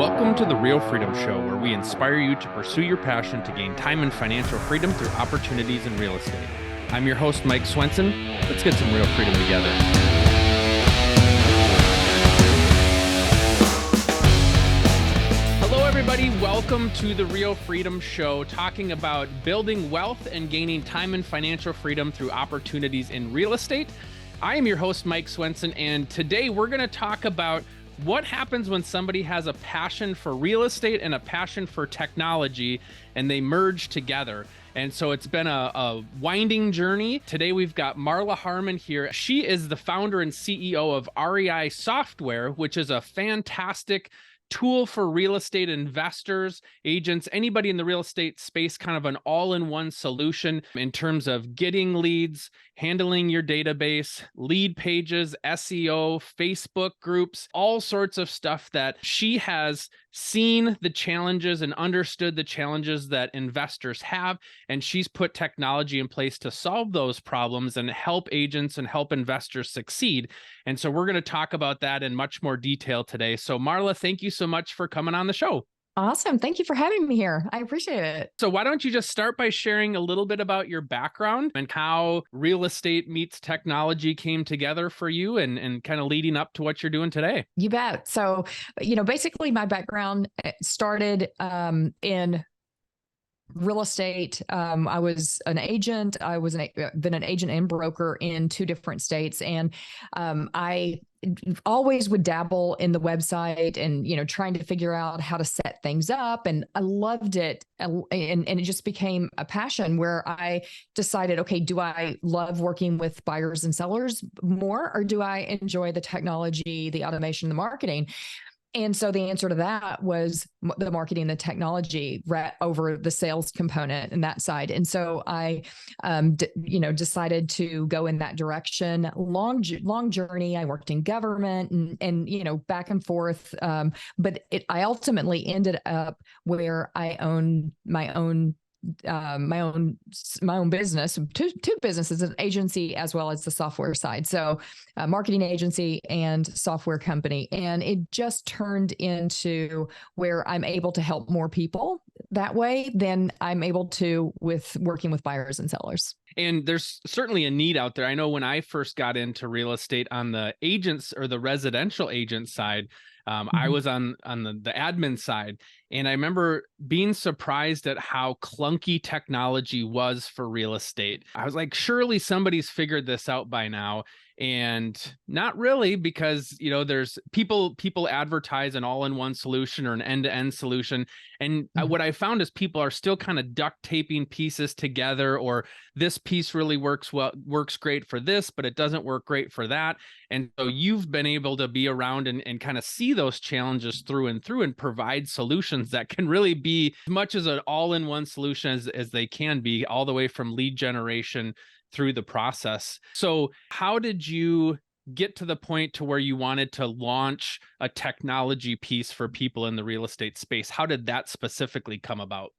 Welcome to the Real Freedom Show, where we inspire you to pursue your passion to gain time and financial freedom through opportunities in real estate. I'm your host, Mike Swenson. Let's get some real freedom together. Hello, everybody. Welcome to the Real Freedom Show, talking about building wealth and gaining time and financial freedom through opportunities in real estate. I am your host, Mike Swenson, and today we're going to talk about what happens when somebody has a passion for real estate and a passion for technology and they merge together. And so it's been a winding journey. Today we've got Marla Harmon here. She is the founder and CEO of REISoftware, which is a fantastic tool for real estate investors, agents, anybody in the real estate space, kind of an all-in-one solution in terms of getting leads, handling your database, lead pages, SEO, Facebook groups, all sorts of stuff that she has seen the challenges and understood the challenges that investors have. And she's put technology in place to solve those problems and help agents and help investors succeed. And so we're going to talk about that in much more detail today. So Marla, thank you so much for coming on the show. Awesome. Thank you for having me here. I appreciate it. So why don't you just start by sharing a little bit about your background and how real estate meets technology came together for you and kind of leading up to what you're doing today? You bet. So, basically my background started in real estate. I was an agent. I was been an agent and broker in 2 different states. And I always would dabble in the website and, trying to figure out how to set things up. And I loved it. And it just became a passion where I decided, okay, do I love working with buyers and sellers more, or do I enjoy the technology, the automation, the marketing? And so the answer to that was the marketing, the technology over the sales component and that side. And so I, decided to go in that direction. Long journey. I worked in government and back and forth. But I ultimately ended up where I own my own business, two businesses, an agency as well as the software side. So marketing agency and software company. And it just turned into where I'm able to help more people that way than I'm able to with working with buyers and sellers. And there's certainly a need out there. I know when I first got into real estate on the agents or the residential agent side, I was on the admin side, and I remember being surprised at how clunky technology was for real estate. I was like, surely somebody's figured this out by now. And not really, because, there's people advertise an all-in-one solution or an end-to-end solution. And what I found is people are still kind of duct taping pieces together, or this piece really works great for this, but it doesn't work great for that. And so you've been able to be around and kind of see those challenges through and provide solutions that can really be as much as an all-in-one solution as they can be, all the way from lead generation through the process. So how did you get to the point to where you wanted to launch a technology piece for people in the real estate space? How did that specifically come about?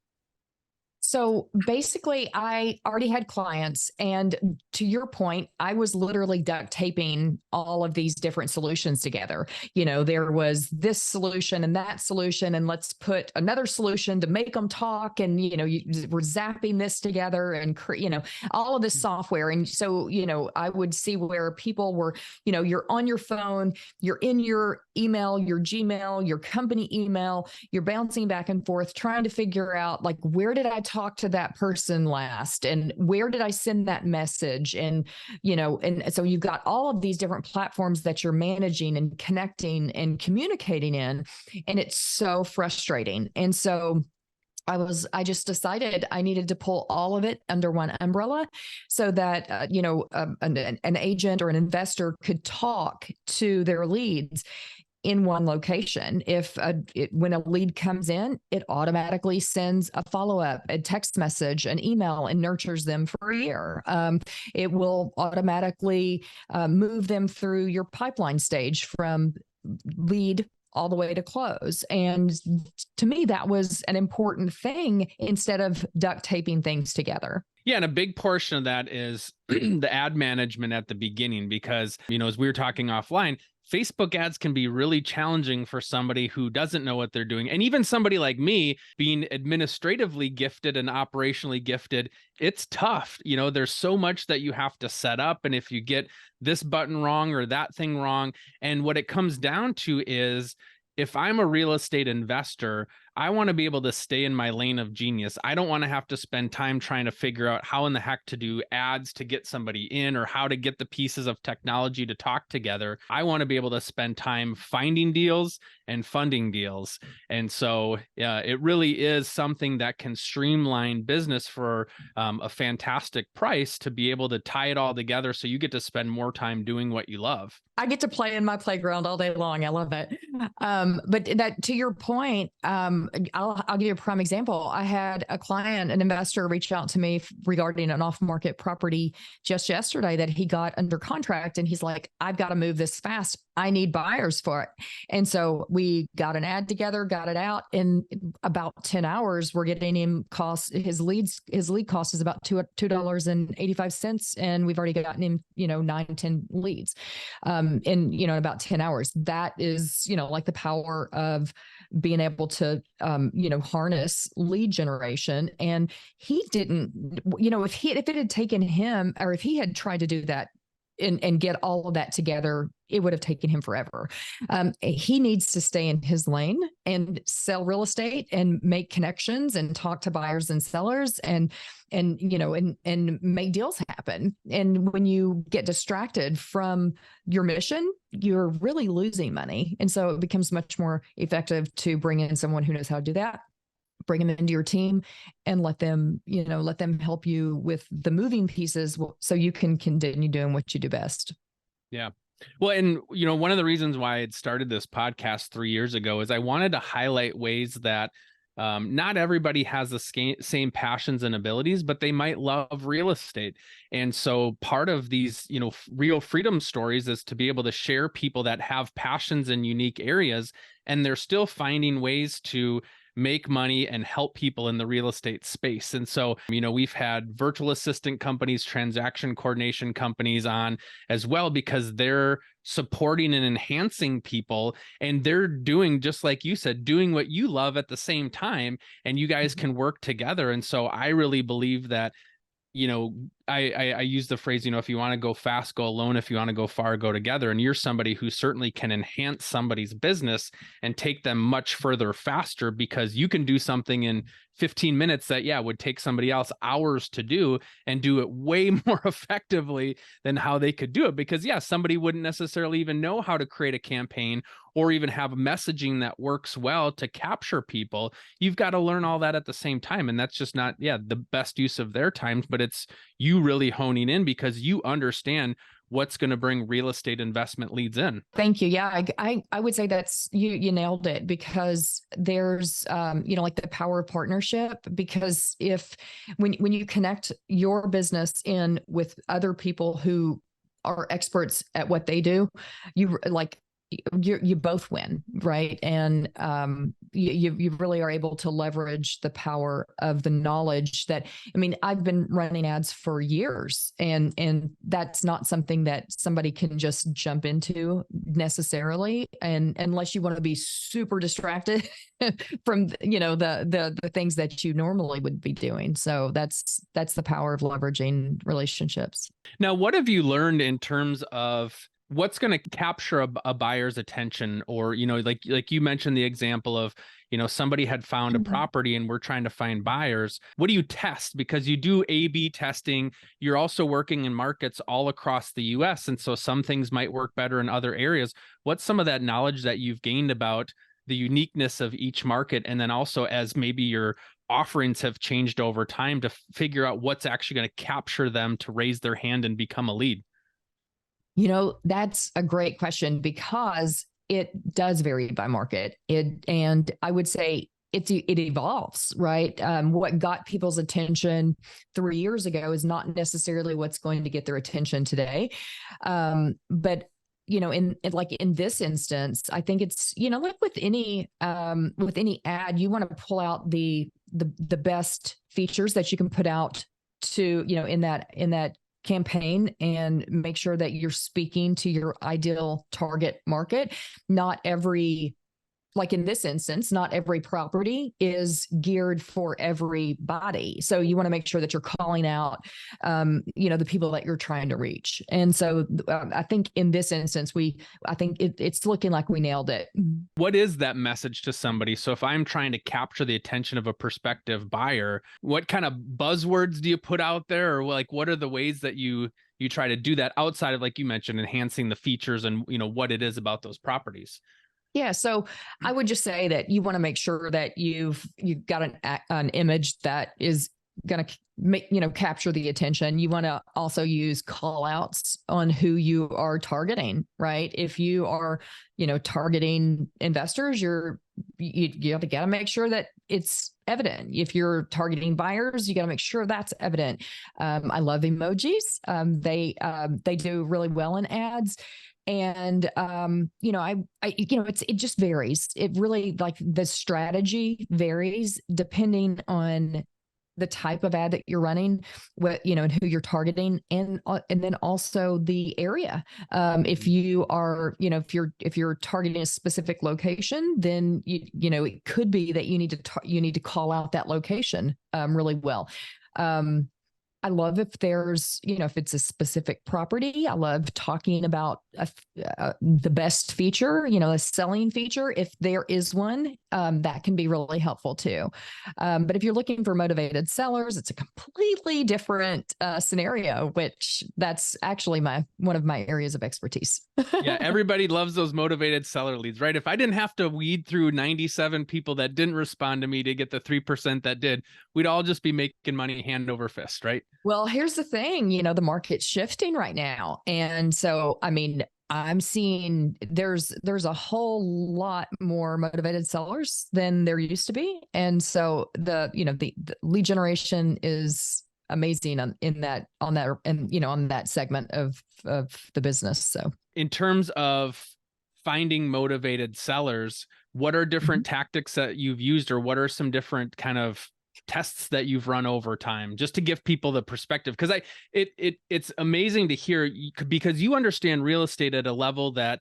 So basically, I already had clients. And to your point, I was literally duct taping all of these different solutions together. There was this solution and that solution, and let's put another solution to make them talk. And, we're zapping this together and, all of this software. And so, I would see where people were, you're on your phone, you're in your email, your Gmail, your company email, you're bouncing back and forth, trying to figure out, like, where did I talk to that person last, and where did I send that message? And so you've got all of these different platforms that you're managing and connecting and communicating in, and it's so frustrating. And so I just decided I needed to pull all of it under one umbrella so that, an agent or an investor could talk to their leads in one location. When a lead comes in, it automatically sends a follow-up, a text message, an email, and nurtures them for a year. It will automatically move them through your pipeline stage from lead all the way to close. And to me, that was an important thing instead of duct taping things together. Yeah, and a big portion of that is the ad management at the beginning, because, as we were talking offline, Facebook ads can be really challenging for somebody who doesn't know what they're doing. And even somebody like me, being administratively gifted and operationally gifted, it's tough. There's so much that you have to set up. And if you get this button wrong or that thing wrong, and what it comes down to is, if I'm a real estate investor, I want to be able to stay in my lane of genius. I don't want to have to spend time trying to figure out how in the heck to do ads to get somebody in, or how to get the pieces of technology to talk together. I want to be able to spend time finding deals and funding deals. And so it really is something that can streamline business for a fantastic price, to be able to tie it all together so you get to spend more time doing what you love. I get to play in my playground all day long. I love it. But that, to your point, I'll give you a prime example. I had a client, an investor, reach out to me regarding an off-market property just yesterday that he got under contract. And he's like, I've got to move this fast. I need buyers for it. And so we got an ad together, got it out in about 10 hours. We're getting him his lead cost is about $2.85. And we've already gotten him, 9-10 leads. In about 10 hours. That is, like the power of being able to, harness lead generation. And he didn't, if it had taken him, or if he had tried to do that and get all of that together, it would have taken him forever. He needs to stay in his lane and sell real estate and make connections and talk to buyers and sellers and make deals happen. And when you get distracted from your mission, you're really losing money. And so it becomes much more effective to bring in someone who knows how to do that, bring them into your team, and let them help you with the moving pieces so you can continue doing what you do best. Yeah. Well, and one of the reasons why I had started this podcast 3 years ago is I wanted to highlight ways that not everybody has the same passions and abilities, but they might love real estate. And so part of these, real freedom stories is to be able to share people that have passions in unique areas, and they're still finding ways to make money and help people in the real estate space. And so, we've had virtual assistant companies, transaction coordination companies on as well, because they're supporting and enhancing people, and they're doing, just like you said, doing what you love at the same time, and you guys can work together. And so I really believe that, I use the phrase, if you want to go fast, go alone. If you want to go far, go together. And you're somebody who certainly can enhance somebody's business and take them much further faster, because you can do something in 15 minutes that, would take somebody else hours to do, and do it way more effectively than how they could do it. Because somebody wouldn't necessarily even know how to create a campaign or even have messaging that works well to capture people. You've got to learn all that at the same time. And that's just not, the best use of their time, but it's you really honing in because you understand what's going to bring real estate investment leads in. Thank you. Yeah, I would say that's you nailed it, because there's like the power of partnership. Because when you connect your business in with other people who are experts at what they do, you both win, right? And you really are able to leverage the power of the knowledge that, I've been running ads for years, and that's not something that somebody can just jump into necessarily, and unless you want to be super distracted from the things that you normally would be doing. So that's the power of leveraging relationships. Now, what have you learned in terms of what's going to capture a buyer's attention? Or, like you mentioned the example of, somebody had found a property and we're trying to find buyers. What do you test? Because you do A/B testing. You're also working in markets all across the US. And so some things might work better in other areas. What's some of that knowledge that you've gained about the uniqueness of each market? And then also, as maybe your offerings have changed over time, to figure out what's actually going to capture them to raise their hand and become a lead? That's a great question, because it does vary by market. And I would say it evolves, right? What got people's attention 3 years ago is not necessarily what's going to get their attention today. But in this instance, I think it's, like with any ad, you want to pull out the best features that you can put out to, in that campaign and make sure that you're speaking to your ideal target market. Not every, like in this instance, not every property is geared for everybody. So you want to make sure that you're calling out, the people that you're trying to reach. And so I think in this instance, I think it's looking like we nailed it. What is that message to somebody? So if I'm trying to capture the attention of a prospective buyer, what kind of buzzwords do you put out there? Or like, what are the ways that you try to do that outside of, like you mentioned, enhancing the features and, what it is about those properties? Yeah. So I would just say that you want to make sure that you've got an image that is going to make, capture the attention. You want to also use call outs on who you are targeting, right? If you are, targeting investors, you have to make sure that it's evident. If you're targeting buyers, you got to make sure that's evident. I love emojis. They do really well in ads. And, it just varies. It really, like, the strategy varies depending on the type of ad that you're running, and who you're targeting, and then also the area. If you are, if you're targeting a specific location, then it could be that you need to call out that location really well. I love if there's, if it's a specific property. I love talking about the best feature, a selling feature. If there is one, that can be really helpful too. But if you're looking for motivated sellers, it's a completely different scenario, which that's actually one of my areas of expertise. Yeah, everybody loves those motivated seller leads, right? If I didn't have to weed through 97 people that didn't respond to me to get the 3% that did, we'd all just be making money hand over fist, right? Well, here's the thing, the market's shifting right now. And so, I mean, I'm seeing there's a whole lot more motivated sellers than there used to be. And so the lead generation is amazing on that segment of the business. So in terms of finding motivated sellers, what are different tactics that you've used, or what are some different kind of tests that you've run over time, just to give people the perspective? Because it's amazing to hear, because you understand real estate at a level that,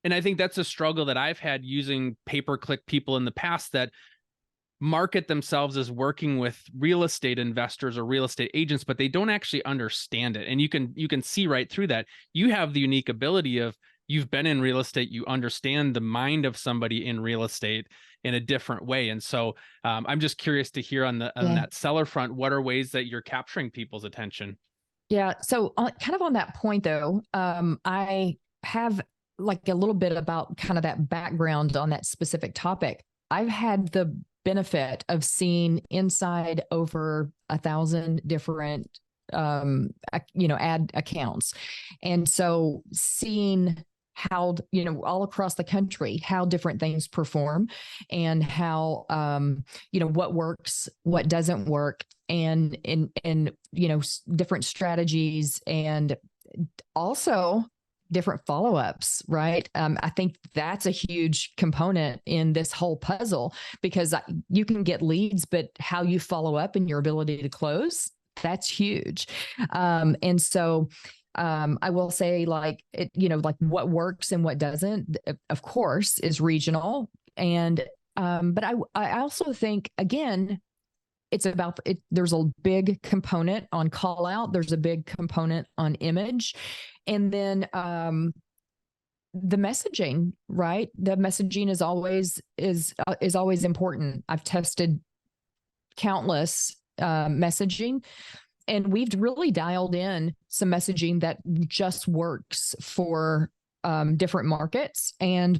and I think that's a struggle that I've had using pay-per-click people in the past that market themselves as working with real estate investors or real estate agents, but they don't actually understand it. And you can see right through that. You have the unique ability of, you've been in real estate, you understand the mind of somebody in real estate in a different way. And so I'm just curious to hear on that seller front, what are ways that you're capturing people's attention? Yeah. So kind of on that point though, I have like a little bit about kind of that background on that specific topic. I've had the benefit of seeing inside over 1,000 different ad accounts. And so seeing how, all across the country, how different things perform, and how, what works, what doesn't work, and different strategies, and also different follow-ups, right? I think that's a huge component in this whole puzzle, because you can get leads, but how you follow up and your ability to close, that's huge. And so I will say, like, like what works and what doesn't, of course, is regional. And but I also think, again, it's about it. There's a big component on call out. There's a big component on image. And then the messaging, right? The messaging is always important. I've tested countless messaging, and we've really dialed in some messaging that just works for different markets, and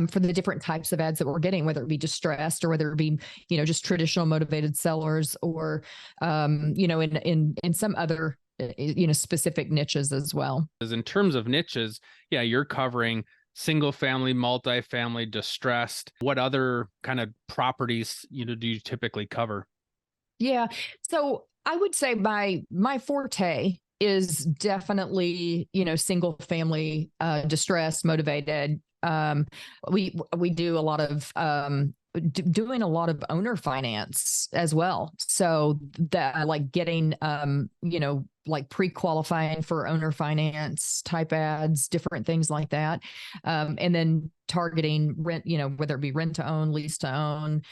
for the different types of ads that we're getting, whether it be distressed or whether it be, just traditional motivated sellers, or, in some other, specific niches as well. In terms of niches, yeah, you're covering single family, multifamily, distressed. What other kind of properties, do you typically cover? Yeah. So I would say my forte is definitely, single family, distressed, motivated. We do a lot of, doing a lot of owner finance as well. So that, like, getting, like pre-qualifying for owner finance type ads, different things like that. And then targeting rent, whether it be rent to own, lease to own,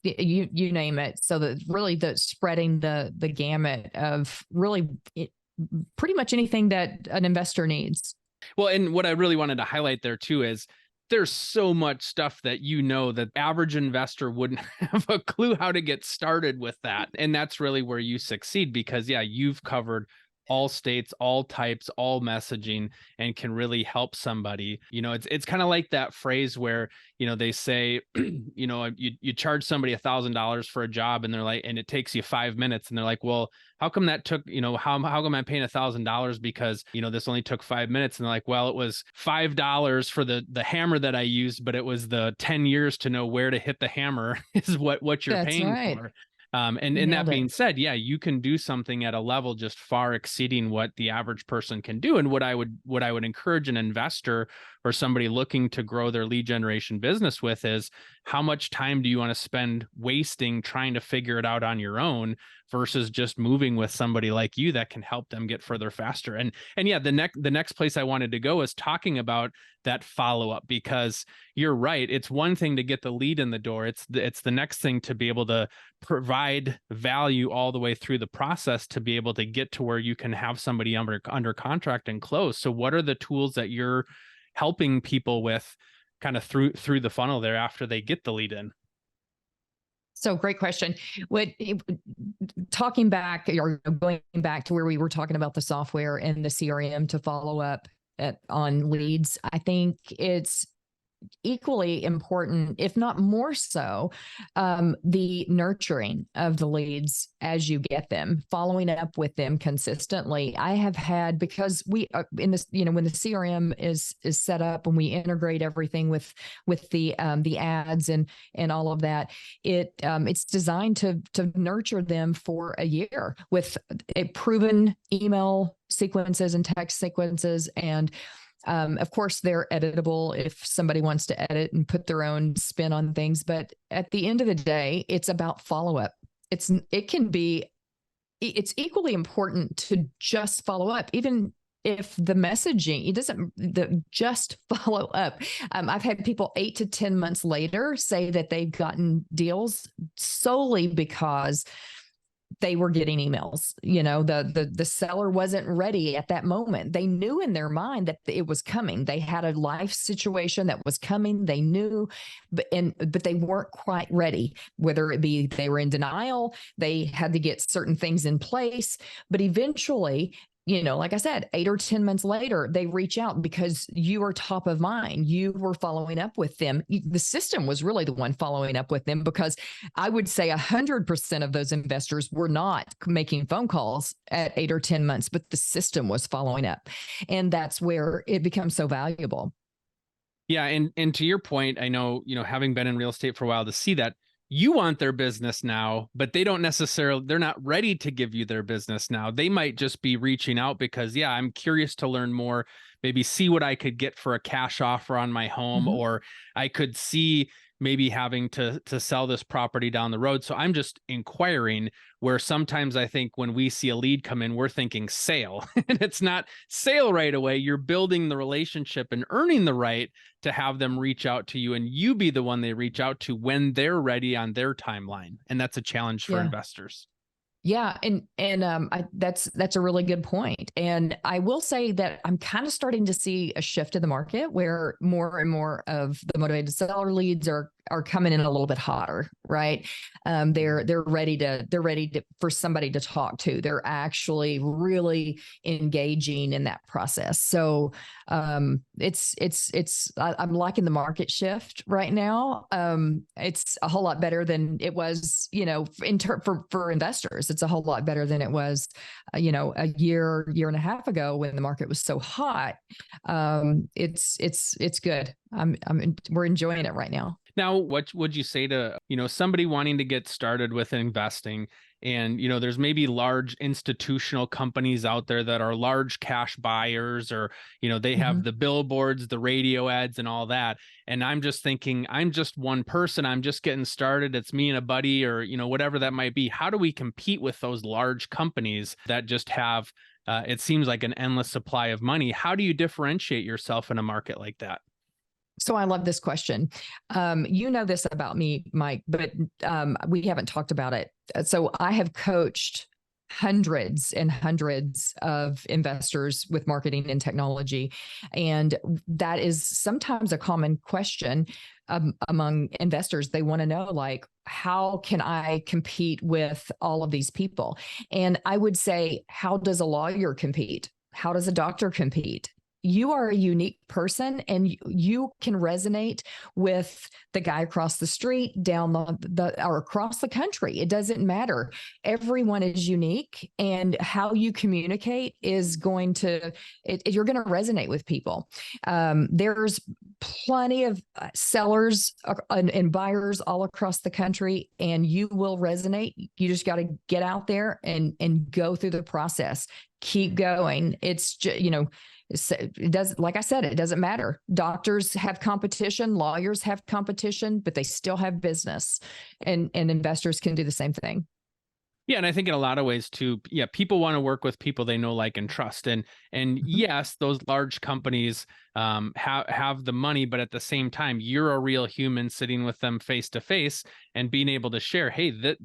you name it. So that really the spreading the gamut of really pretty much anything that an investor needs. Well, and what I really wanted to highlight there too is there's so much stuff that the average investor wouldn't have a clue how to get started with that. And that's really where you succeed because, yeah, you've covered all states, all types, all messaging, and can really help somebody. It's kind of like that phrase where, they say, you charge somebody $1,000 for a job and they're like, and it takes you 5 minutes and they're like, well, how come that took, how come I'm paying $1,000 because, this only took 5 minutes? And they're like, well, it was $5 for the hammer that I used, but it was the 10 years to know where to hit the hammer is what you're That's paying right. for. And that being said, yeah, you can do something at a level just far exceeding what the average person can do. And what I would encourage an investor or somebody looking to grow their lead generation business with is how much time do you want to spend wasting trying to figure it out on your own versus just moving with somebody like you that can help them get further faster. And yeah, the next place I wanted to go is talking about that follow-up, because you're right. It's one thing to get the lead in the door. It's the next thing to be able to provide value all the way through the process to be able to get to where you can have somebody under contract and close. So what are the tools that you're helping people with kind of through the funnel there after they get the lead in? So great question. Talking back or going back to where we were talking about the software and the CRM to follow up on leads, I think it's equally important, if not more so, the nurturing of the leads as you get them, following up with them consistently. I have had, because we in this, when the CRM is set up and we integrate everything with the ads and all of that, it's designed to nurture them for a year with a proven email sequences and text sequences. And of course, they're editable if somebody wants to edit and put their own spin on things. But at the end of the day, it's about follow-up. It's equally important to just follow up, even if the messaging, just follow up. I've had people 8 to 10 months later say that they've gotten deals solely because they were getting emails. The seller wasn't ready at that moment. They knew in their mind that it was coming. They had a life situation that was coming. They knew, but they weren't quite ready, whether it be they were in denial, they had to get certain things in place. But eventually, like I said, 8 or 10 months later, they reach out because you are top of mind. You were following up with them. The system was really the one following up with them, because I would say 100% of those investors were not making phone calls at 8 or 10 months, but the system was following up. And that's where it becomes so valuable. Yeah. And to your point, I know, having been in real estate for a while, to see that you want their business now, but they're not ready to give you their business now. They might just be reaching out because, yeah, I'm curious to learn more, maybe see what I could get for a cash offer on my home, or I could see maybe having to sell this property down the road. So I'm just inquiring, where sometimes I think when we see a lead come in, we're thinking sale, and it's not sale right away. You're building the relationship and earning the right to have them reach out to you, and you be the one they reach out to when they're ready on their timeline. And that's a challenge for investors. Yeah. That's a really good point. And I will say that I'm kind of starting to see a shift in the market where more and more of the motivated seller leads are coming in a little bit hotter, right? They're ready to for somebody to talk to. They're actually really engaging in that process. So I'm liking the market shift right now. It's a whole lot better than it was, for investors. It's a whole lot better than it was, a year and a half ago when the market was so hot. It's good. We're enjoying it right now. Now, what would you say to, somebody wanting to get started with investing and, there's maybe large institutional companies out there that are large cash buyers or, they have Mhm. the billboards, the radio ads and all that. And I'm just thinking, I'm just one person. I'm just getting started. It's me and a buddy or, whatever that might be. How do we compete with those large companies that just have, it seems like an endless supply of money? How do you differentiate yourself in a market like that? So I love this question. You know this about me, Mike, but we haven't talked about it. So I have coached hundreds and hundreds of investors with marketing and technology. And that is sometimes a common question among investors. They want to know, like, how can I compete with all of these people? And I would say, how does a lawyer compete? How does a doctor compete? You are a unique person and you can resonate with the guy across the street, down or across the country. It doesn't matter. Everyone is unique, and how you communicate is going to, you're going to resonate with people. There's plenty of sellers and buyers all across the country, and you will resonate. You just got to get out there and go through the process. Keep going. It's just, it does, like I said, it doesn't matter. Doctors have competition, lawyers have competition, but they still have business, and investors can do the same thing. Yeah, and I think in a lot of ways too, yeah, people want to work with people they know, like, and trust. And yes, those large companies have the money, but at the same time, you're a real human sitting with them face to face and being able to share, hey, that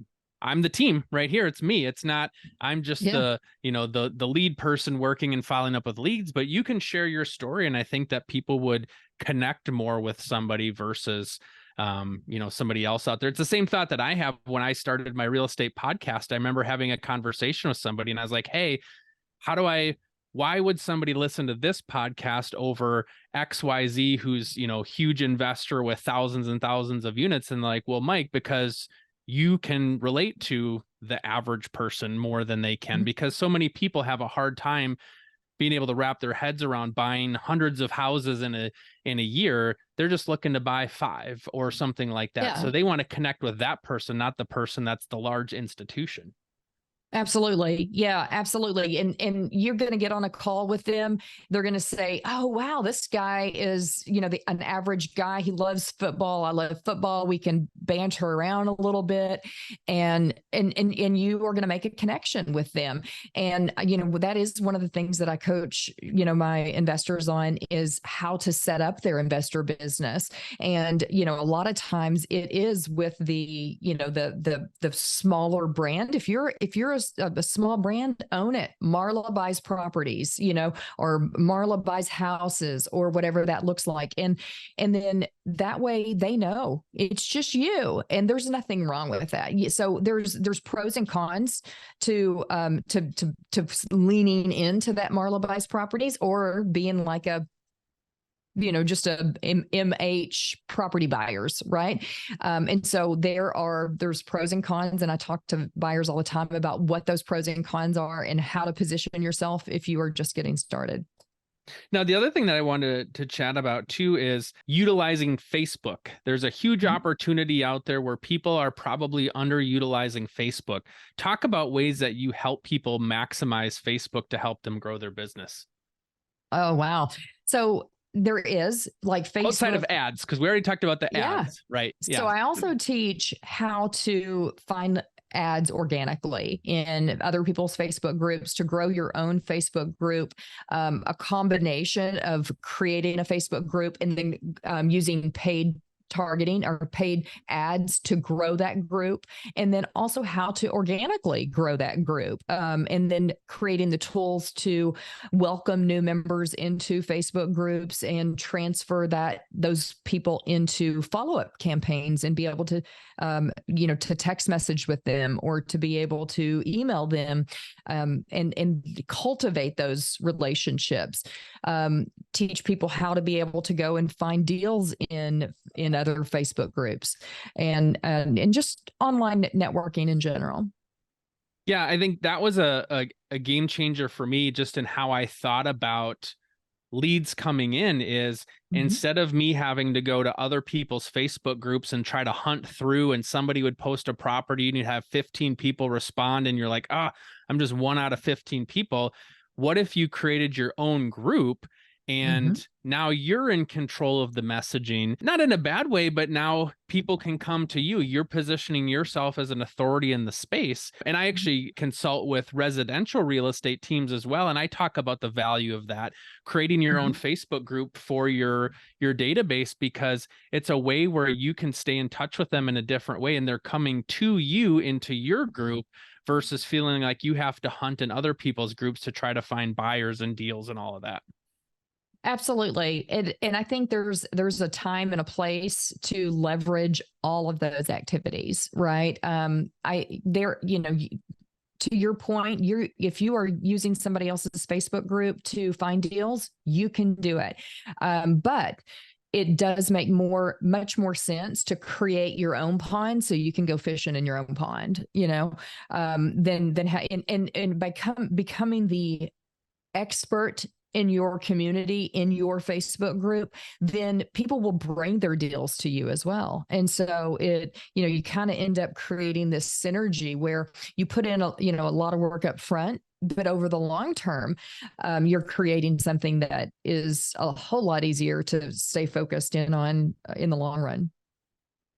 I'm the team right here. It's me. It's not, I'm just the lead person working and following up with leads, but you can share your story. And I think that people would connect more with somebody versus somebody else out there. It's the same thought that I have when I started my real estate podcast. I remember having a conversation with somebody and I was like, hey, why would somebody listen to this podcast over XYZ, who's, huge investor with thousands and thousands of units? And like, well, Mike, because you can relate to the average person more than they can, because so many people have a hard time being able to wrap their heads around buying hundreds of houses in a year. They're just looking to buy 5 or something like that. Yeah. So they want to connect with that person, not the person that's the large institution. Absolutely. Yeah, absolutely. And you're going to get on a call with them. They're going to say, "Oh, wow, this guy is, an average guy. He loves football. I love football. We can banter around a little bit." And you are going to make a connection with them. And that is one of the things that I coach, my investors on, is how to set up their investor business. And a lot of times it is with the smaller brand. If you're a small brand, own it. Marla buys properties, or Marla buys houses, or whatever that looks like. And then that way they know it's just you, and there's nothing wrong with that. So there's pros and cons to leaning into that Marla buys properties, or being like just a MH property buyers, right? And so there's pros and cons, and I talk to buyers all the time about what those pros and cons are and how to position yourself if you are just getting started. Now, the other thing that I wanted to chat about too is utilizing Facebook. There's a huge opportunity out there where people are probably underutilizing Facebook. Talk about ways that you help people maximize Facebook to help them grow their business. Oh, wow. So there is, like, Facebook outside of ads, because we already talked about the ads, right? Yeah. So I also teach how to find ads organically in other people's Facebook groups, to grow your own Facebook group, a combination of creating a Facebook group and then using paid targeting or paid ads to grow that group, and then also how to organically grow that group, and then creating the tools to welcome new members into Facebook groups and transfer those people into follow-up campaigns, and be able to to text message with them, or to be able to email them, and cultivate those relationships. Teach people how to be able to go and find deals in other Facebook groups, and just online networking in general. Yeah, I think that was a game changer for me, just in how I thought about leads coming in is instead of me having to go to other people's Facebook groups and try to hunt through, and somebody would post a property and you'd have 15 people respond and you're like, I'm just one out of 15 people. What if you created your own group and now you're in control of the messaging, not in a bad way, but now people can come to you. You're positioning yourself as an authority in the space. And I actually consult with residential real estate teams as well. And I talk about the value of that, creating your own Facebook group for your database, because it's a way where you can stay in touch with them in a different way. And they're coming to you into your group versus feeling like you have to hunt in other people's groups to try to find buyers and deals and all of that. Absolutely. And I think there's a time and a place to leverage all of those activities, right? To your point, if you are using somebody else's Facebook group to find deals, you can do it. But it does make much more sense to create your own pond so you can go fishing in your own pond, than becoming the expert in your community, in your Facebook group, then people will bring their deals to you as well. And so you kind of end up creating this synergy where you put in a lot of work up front, but over the long term, you're creating something that is a whole lot easier to stay focused in on in the long run.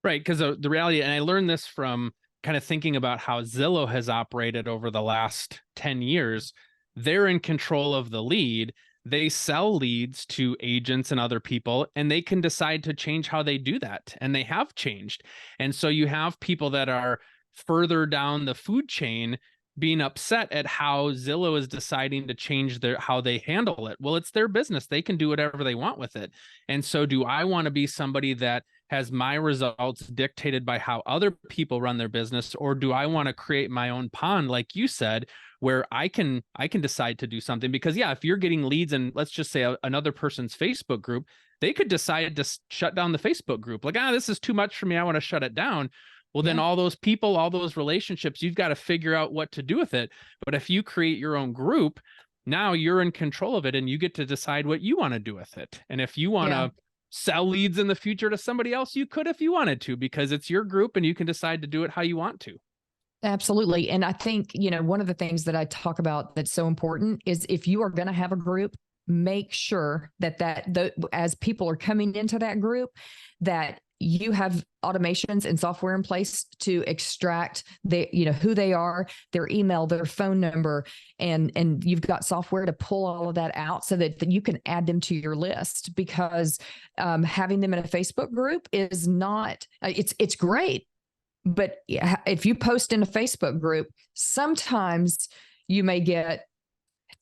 Right. Because the reality, and I learned this from kind of thinking about how Zillow has operated over the last 10 years. They're in control of the lead. They sell leads to agents and other people, and they can decide to change how they do that. And they have changed. And so you have people that are further down the food chain being upset at how Zillow is deciding to change how they handle it. Well, it's their business. They can do whatever they want with it. And so do I want to be somebody that has my results dictated by how other people run their business, or do I want to create my own pond, like you said, where I can decide to do something? Because if you're getting leads and let's just say another person's Facebook group, they could decide to shut down the Facebook group. Like, this is too much for me. I want to shut it down. Well, then all those people, all those relationships, you've got to figure out what to do with it. But if you create your own group, now you're in control of it and you get to decide what you want to do with it. And if you want to sell leads in the future to somebody else, you could if you wanted to, because it's your group and you can decide to do it how you want to. Absolutely. And I think, one of the things that I talk about that's so important is if you are going to have a group, make sure that as people are coming into that group, that you have automations and software in place to extract who they are, their email, their phone number, and you've got software to pull all of that out so that you can add them to your list. Because having them in a Facebook group is not, it's great. But if you post in a Facebook group, sometimes you may get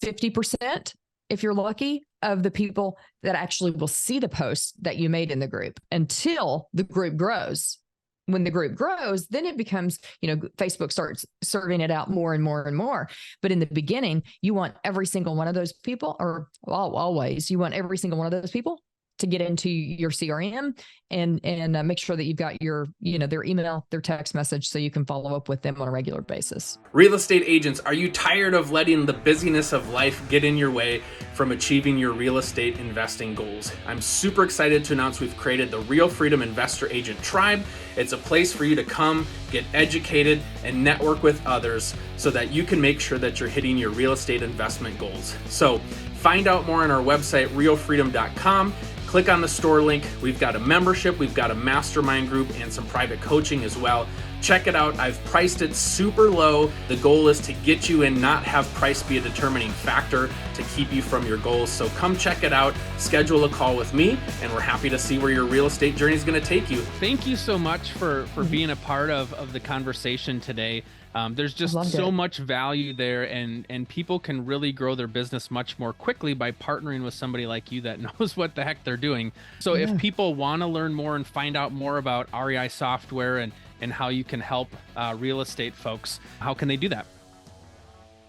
50%, if you're lucky, of the people that actually will see the post that you made in the group until the group grows. When the group grows, then it becomes, Facebook starts serving it out more and more and more. But in the beginning, you want every single one of those people, or always, you want every single one of those people to get into your CRM and make sure that you've got your, their email, their text message, so you can follow up with them on a regular basis. Real estate agents, are you tired of letting the busyness of life get in your way from achieving your real estate investing goals? I'm super excited to announce we've created the Real Freedom Investor Agent Tribe. It's a place for you to come, get educated, and network with others so that you can make sure that you're hitting your real estate investment goals. So find out more on our website, realfreedom.com. Click on the store link. We've got a membership, we've got a mastermind group, and some private coaching as well. Check it out. I've priced it super low. The goal is to get you in, not have price be a determining factor to keep you from your goals. So come check it out, schedule a call with me, and we're happy to see where your real estate journey is going to take you. Thank you so much for being a part of the conversation today. There's just so much value there, and people can really grow their business much more quickly by partnering with somebody like you that knows what the heck they're doing. So if people want to learn more and find out more about REISoftware and how you can help real estate folks, how can they do that?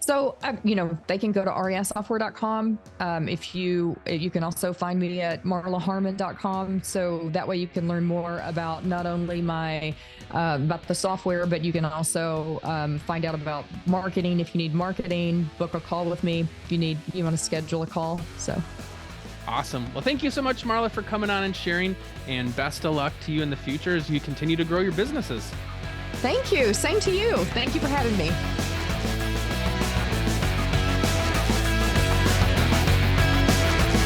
So, they can go to REISoftware.com. You can also find me at marlaharmon.com. So that way you can learn more about not only about the software, but you can also find out about marketing. If you need marketing, book a call with me. If you want to schedule a call. So. Awesome. Well, thank you so much, Marla, for coming on and sharing, and best of luck to you in the future as you continue to grow your businesses. Thank you. Same to you. Thank you for having me.